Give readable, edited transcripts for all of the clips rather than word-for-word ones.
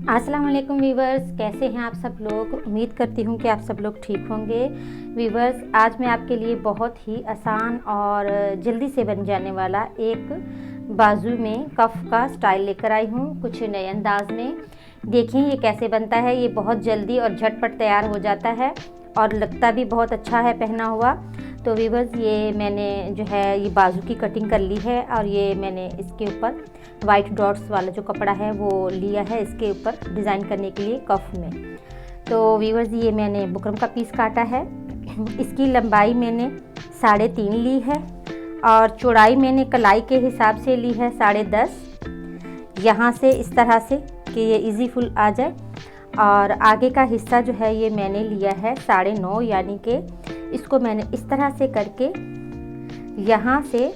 अस्सलाम वालेकुम वीवर्स, कैसे हैं आप सब लोग। उम्मीद करती हूँ कि आप सब लोग ठीक होंगे। वीवर्स, आज मैं आपके लिए बहुत ही आसान और जल्दी से बन जाने वाला एक बाजू में कफ का स्टाइल लेकर आई हूँ, कुछ नए अंदाज में। देखिए ये कैसे बनता है। ये बहुत जल्दी और झटपट तैयार हो जाता है और लगता भी बहुत अच्छा है पहना हुआ। तो वीवर्स, ये मैंने जो है ये बाजू की कटिंग कर ली है और ये मैंने इसके ऊपर वाइट डॉट्स वाला जो कपड़ा है वो लिया है इसके ऊपर डिज़ाइन करने के लिए कफ में। तो वीवर्स, ये मैंने बुकरम का पीस काटा है। इसकी लंबाई मैंने 3.5 ली है और चौड़ाई मैंने कलाई के हिसाब से ली है 10.5। यहाँ से इस तरह से कि ये इजी फुल आ जाए। और आगे का हिस्सा जो है ये मैंने लिया है 9.5, यानी कि इसको मैंने इस तरह से करके यहाँ से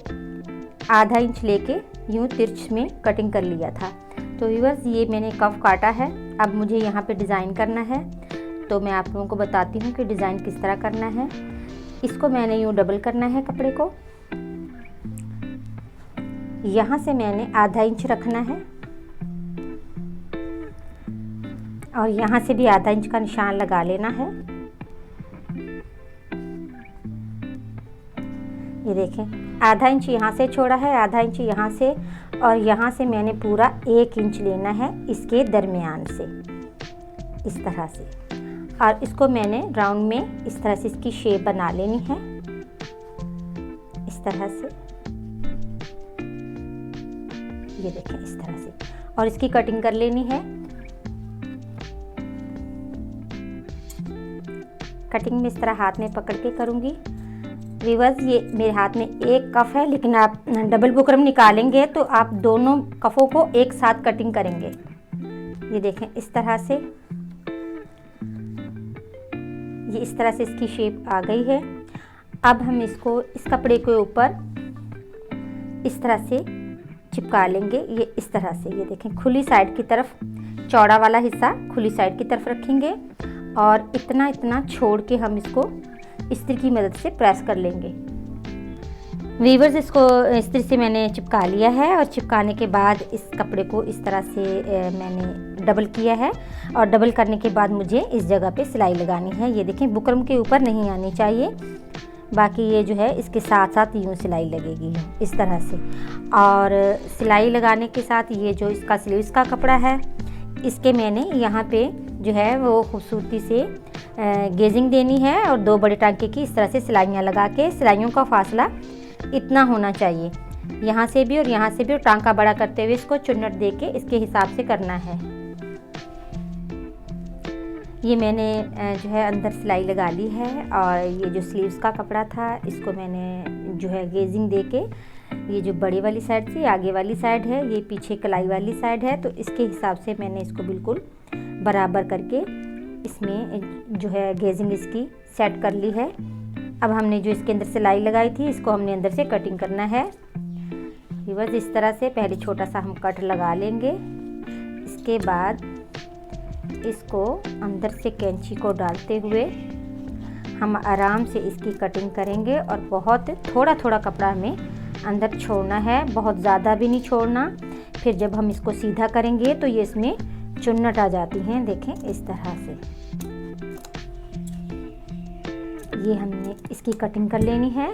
आधा इंच लेके यूँ तिरछ में कटिंग कर लिया था। तो व्यूअर्स, ये मैंने कफ काटा है। अब मुझे यहाँ पे डिज़ाइन करना है, तो मैं आप लोगों को बताती हूँ कि डिज़ाइन किस तरह करना है। इसको मैंने यूँ डबल करना है कपड़े को। यहाँ से मैंने आधा इंच रखना है और यहाँ से भी आधा इंच का निशान लगा लेना है। ये देखें, आधा इंच यहाँ से छोड़ा है, आधा इंच यहाँ से, और यहाँ से मैंने पूरा 1 इंच लेना है इसके दरमियान से, इस तरह से। और इसको मैंने राउंड में इस तरह से इसकी शेप बना लेनी है, इस तरह से। ये देखें, इस तरह से, और इसकी कटिंग कर लेनी है। कटिंग में इस तरह हाथ में पकड़ के करूँगी। वीवर्स, ये मेरे हाथ में एक कफ है, लेकिन आप डबल बुकरम निकालेंगे तो आप दोनों कफ़ों को एक साथ कटिंग करेंगे। ये देखें, इस तरह से, ये इस तरह से इसकी शेप आ गई है। अब हम इसको इस कपड़े के ऊपर इस तरह से चिपका लेंगे। ये इस तरह से, ये देखें, खुली साइड की तरफ, चौड़ा वाला हिस्सा खुली साइड की तरफ रखेंगे और इतना इतना छोड़ के हम इसको इस्त्री की मदद से प्रेस कर लेंगे। वीवर्स, इसको इस्त्री से मैंने चिपका लिया है और चिपकाने के बाद इस कपड़े को इस तरह से मैंने डबल किया है। और डबल करने के बाद मुझे इस जगह पे सिलाई लगानी है। ये देखें, बुकरम के ऊपर नहीं आनी चाहिए, बाकी ये जो है इसके साथ साथ यूँ सिलाई लगेगी इस तरह से। और सिलाई लगाने के साथ ये जो इसका स्लीव्स का कपड़ा है, इसके मैंने यहाँ पे जो है वो खूबसूरती से गेजिंग देनी है और 2 बड़े टांके की इस तरह से सिलाइयाँ लगा के, सिलाइयों का फासला इतना होना चाहिए, यहाँ से भी और यहाँ से भी, और टांका बड़ा करते हुए इसको चुन्नट दे के इसके हिसाब से करना है। ये मैंने जो है अंदर सिलाई लगा ली है और ये जो स्लीव्स का कपड़ा था इसको मैंने जो है गेजिंग दे के, ये जो बड़ी वाली साइड से आगे वाली साइड है, ये पीछे कलाई वाली साइड है, तो इसके हिसाब से मैंने इसको बिल्कुल बराबर करके इसमें जो है गेजिंग इसकी सेट कर ली है। अब हमने जो इसके अंदर सिलाई लगाई थी इसको हमने अंदर से कटिंग करना है। बस इस तरह से पहले छोटा सा हम कट लगा लेंगे। इसके बाद इसको अंदर से कैंची को डालते हुए हम आराम से इसकी कटिंग करेंगे और बहुत थोड़ा थोड़ा कपड़ा हमें अंदर छोड़ना है, बहुत ज़्यादा भी नहीं छोड़ना। फिर जब हम इसको सीधा करेंगे तो ये इसमें चुन्नट आ जाती हैं। देखें, इस तरह से ये हमने इसकी कटिंग कर लेनी है।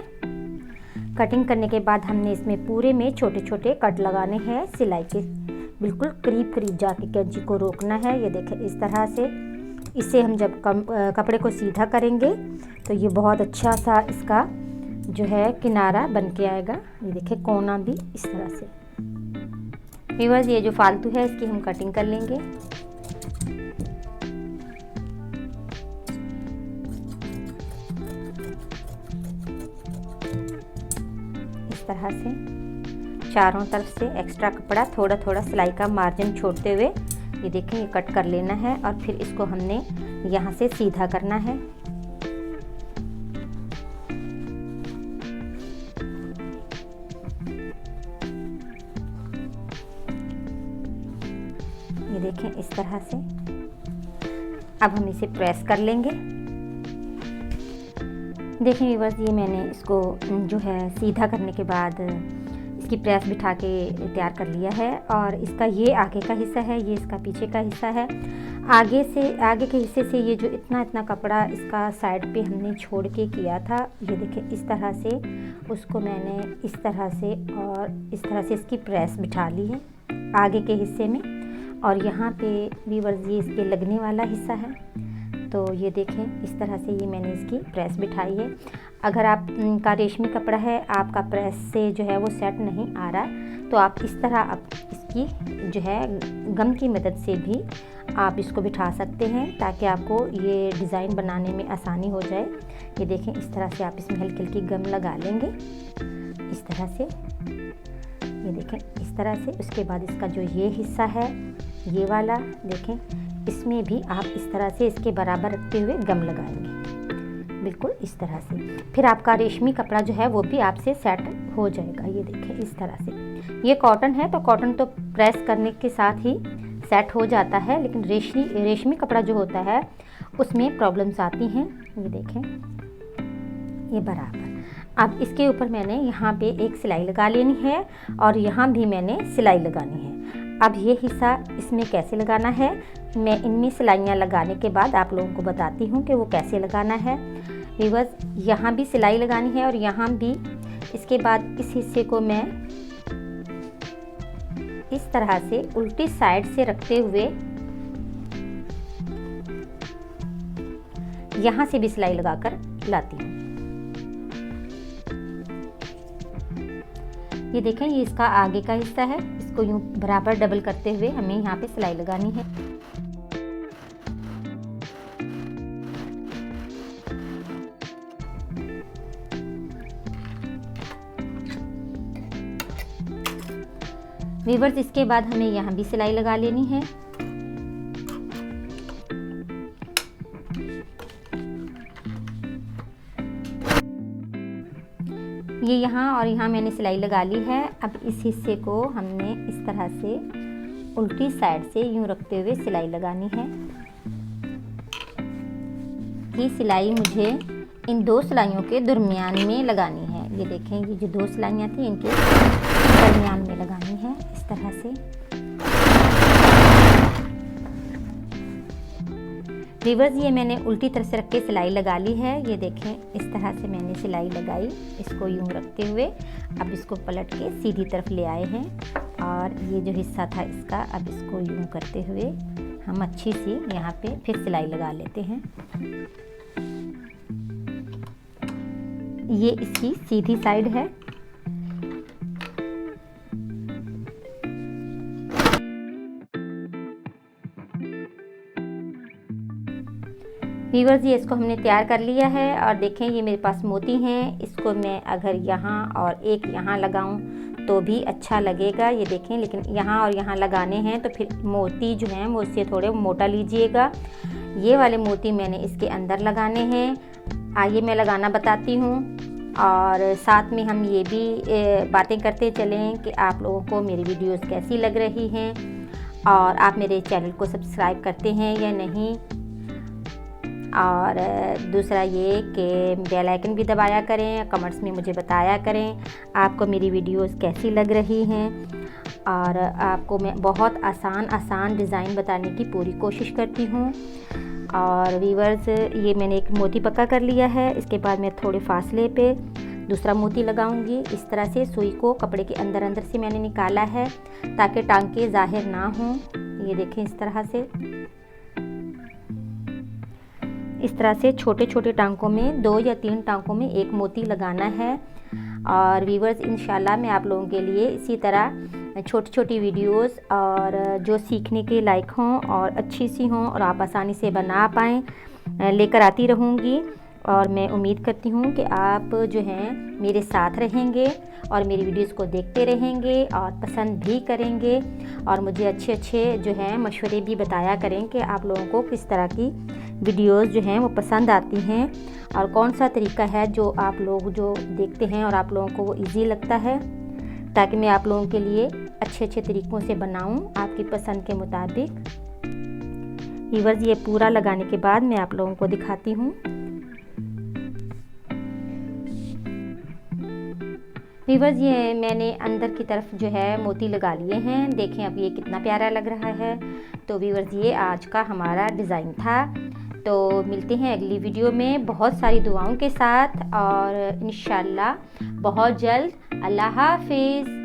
कटिंग करने के बाद हमने इसमें पूरे में छोटे छोटे कट लगाने हैं, सिलाई के बिल्कुल करीब करीब जाके कैंची को रोकना है। ये देखें, इस तरह से। इससे हम जब कपड़े को सीधा करेंगे तो ये बहुत अच्छा सा इसका जो है किनारा बन के आएगा। ये देखें, कोना भी इस तरह से। व्यूअर्स, ये जो फालतू है इसकी हम कटिंग कर लेंगे। इस तरह से चारों तरफ से एक्स्ट्रा कपड़ा थोड़ा थोड़ा सिलाई का मार्जिन छोड़ते हुए ये देखें, ये कट कर लेना है और फिर इसको हमने यहाँ से सीधा करना है। ये देखें, इस तरह से। अब हम इसे प्रेस कर लेंगे। देखें व्यूअर्स, ये मैंने इसको जो है सीधा करने के बाद इसकी प्रेस बिठा के तैयार कर लिया है। और इसका ये आगे का हिस्सा है, ये इसका पीछे का हिस्सा है। आगे के हिस्से से ये जो इतना कपड़ा इसका साइड पे हमने छोड़ के किया था, ये देखिए इस तरह से उसको मैंने इस तरह से और इस तरह से इसकी प्रेस बिठा ली है आगे के हिस्से में। और यहाँ पे वीवर्स ये इसके लगने वाला हिस्सा है, तो ये देखें इस तरह से ये मैंने इसकी प्रेस बिठाई है। अगर आपका रेशमी कपड़ा है, आपका प्रेस से जो है वो सेट नहीं आ रहा, तो आप इस तरह आप इसकी जो है गम की मदद से भी आप इसको बिठा सकते हैं, ताकि आपको ये डिज़ाइन बनाने में आसानी हो जाए। ये देखें इस तरह से आप इसमें हल्की हल्की गम लगा लेंगे इस तरह से, ये देखें इस तरह से। उसके बाद इसका जो ये हिस्सा है, ये वाला देखें, इसमें भी आप इस तरह से इसके बराबर रखते हुए गम लगाएंगे, बिल्कुल इस तरह से। फिर आपका रेशमी कपड़ा जो है वो भी आपसे सेट हो जाएगा। ये देखें इस तरह से। ये कॉटन है, तो कॉटन तो प्रेस करने के साथ ही सेट हो जाता है, लेकिन रेशमी कपड़ा जो होता है उसमें प्रॉब्लम्स आती हैं। ये देखें ये बराबर। अब इसके ऊपर मैंने यहाँ पे एक सिलाई लगा लेनी है और यहाँ भी मैंने सिलाई लगानी है। अब ये हिस्सा इसमें कैसे लगाना है, मैं इनमें सिलाइयाँ लगाने के बाद आप लोगों को बताती हूँ कि वो कैसे लगाना है। व्यूअर्स, यहाँ भी सिलाई लगानी है और यहाँ भी। इसके बाद इस हिस्से को मैं इस तरह से उल्टी साइड से रखते हुए यहाँ से भी सिलाई लगाकर लाती हूँ। ये देखें ये इसका आगे का हिस्सा है, इसको यूं बराबर डबल करते हुए हमें यहाँ पे सिलाई लगानी है। व्यूअर्स, इसके बाद हमें यहाँ भी सिलाई लगा लेनी है। ये यहाँ और यहाँ मैंने सिलाई लगा ली है। अब इस हिस्से को हमने इस तरह से उल्टी साइड से यूं रखते हुए सिलाई लगानी है। ये सिलाई मुझे इन दो सिलाइयों के दरमियान में लगानी है। ये देखें ये जो दो सिलाइयाँ थी इनके दरमियान में लगानी है इस तरह से। व्यूअर्स, ये मैंने उल्टी तरह से रख के सिलाई लगा ली है। ये देखें इस तरह से मैंने सिलाई लगाई, इसको यूं रखते हुए अब इसको पलट के सीधी तरफ ले आए हैं। और ये जो हिस्सा था इसका, अब इसको यूं करते हुए हम अच्छी सी यहाँ पे फिर सिलाई लगा लेते हैं। ये इसकी सीधी साइड है। व्यूअर्स, ये इसको हमने तैयार कर लिया है और देखें ये मेरे पास मोती हैं। इसको मैं अगर यहाँ और एक यहाँ लगाऊं तो भी अच्छा लगेगा। ये देखें, लेकिन यहाँ और यहाँ लगाने हैं तो फिर मोती जो हैं वो उससे थोड़े मोटा लीजिएगा। ये वाले मोती मैंने इसके अंदर लगाने हैं। आइए मैं लगाना बताती हूँ और साथ में हम ये भी बातें करते चलें कि आप लोगों को मेरी वीडियोस कैसी लग रही हैं और आप मेरे चैनल को सब्सक्राइब करते हैं या नहीं। और दूसरा ये कि बेल आइकन भी दबाया करें, कमेंट्स में मुझे बताया करें आपको मेरी वीडियोस कैसी लग रही हैं। और आपको मैं बहुत आसान डिज़ाइन बताने की पूरी कोशिश करती हूँ। और व्यूअर्स, ये मैंने एक मोती पक्का कर लिया है। इसके बाद मैं थोड़े फासले पे दूसरा मोती लगाऊंगी। इस तरह से सुई को कपड़े के अंदर से मैंने निकाला है ताकि टांके ज़ाहिर ना हों। ये देखें इस तरह से छोटे छोटे टांकों में 2 या 3 टांकों में एक मोती लगाना है। और व्यूअर्स, इंशाल्लाह मैं आप लोगों के लिए इसी तरह छोटी छोटी वीडियोस और जो सीखने के लायक हों और अच्छी सी हों और आप आसानी से बना पाएँ लेकर आती रहूँगी। और मैं उम्मीद करती हूँ कि आप जो हैं मेरे साथ रहेंगे और मेरी वीडियोस को देखते रहेंगे और पसंद भी करेंगे और मुझे अच्छे जो हैं मशवरे भी बताया करें कि आप लोगों को किस तरह की वीडियोस जो हैं वो पसंद आती हैं और कौन सा तरीका है जो आप लोग जो देखते हैं और आप लोगों को वो इजी लगता है, ताकि मैं आप लोगों के लिए अच्छे तरीक़ों से बनाऊं आपकी पसंद के मुताबिक। व्यूअर्स, ये पूरा लगाने के बाद मैं आप लोगों को दिखाती हूँ। वीवर्स ये मैंने अंदर की तरफ जो है मोती लगा लिए हैं, देखें अब ये कितना प्यारा लग रहा है। तो वीवर्स ये आज का हमारा डिज़ाइन था। तो मिलते हैं अगली वीडियो में बहुत सारी दुआओं के साथ और इंशाल्लाह बहुत जल्द। अल्लाह हाफिज़।